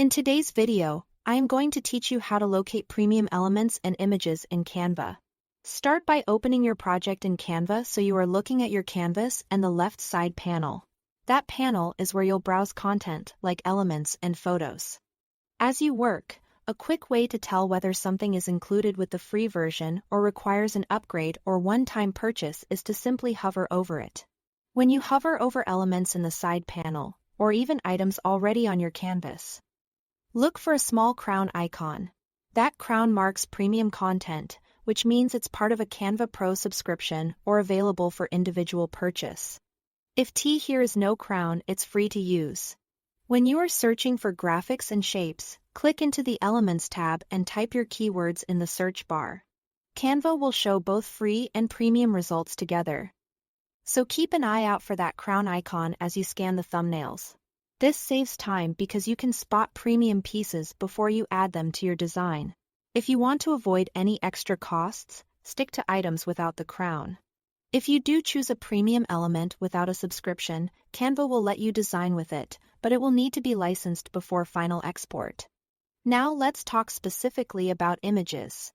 In today's video, I am going to teach you how to locate premium elements and images in Canva. Start by opening your project in Canva so you are looking at your canvas and the left side panel. That panel is where you'll browse content like elements and photos. As you work, a quick way to tell whether something is included with the free version or requires an upgrade or one-time purchase is to simply hover over it. When you hover over elements in the side panel, or even items already on your canvas, look for a small crown icon. That crown marks premium content, which means it's part of a Canva Pro subscription or available for individual purchase. If here is no crown, it's free to use. When you are searching for graphics and shapes, click into the Elements tab and type your keywords in the search bar. Canva will show both free and premium results together. So keep an eye out for that crown icon as you scan the thumbnails. This saves time because you can spot premium pieces before you add them to your design. If you want to avoid any extra costs, stick to items without the crown. If you do choose a premium element without a subscription, Canva will let you design with it, but it will need to be licensed before final export. Now let's talk specifically about images.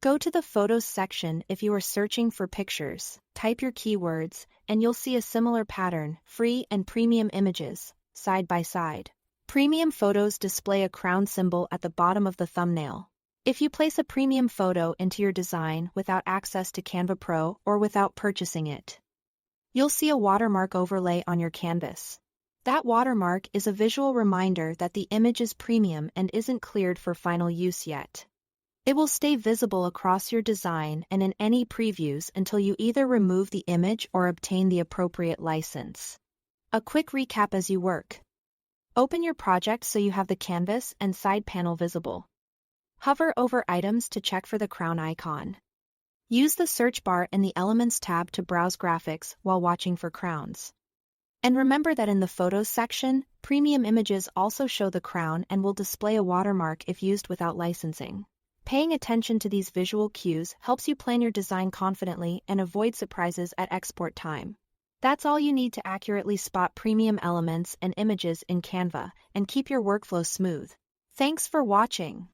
Go to the Photos section if you are searching for pictures, type your keywords, and you'll see a similar pattern, free and premium images, side by side. Premium photos display a crown symbol at the bottom of the thumbnail. If you place a premium photo into your design without access to Canva Pro or without purchasing it, you'll see a watermark overlay on your canvas. That watermark is a visual reminder that the image is premium and isn't cleared for final use yet. It will stay visible across your design and in any previews until you either remove the image or obtain the appropriate license. A quick recap as you work. Open your project so you have the canvas and side panel visible. Hover over items to check for the crown icon. Use the search bar in the Elements tab to browse graphics while watching for crowns. And remember that in the Photos section, premium images also show the crown and will display a watermark if used without licensing. Paying attention to these visual cues helps you plan your design confidently and avoid surprises at export time. That's all you need to accurately spot premium elements and images in Canva and keep your workflow smooth. Thanks for watching.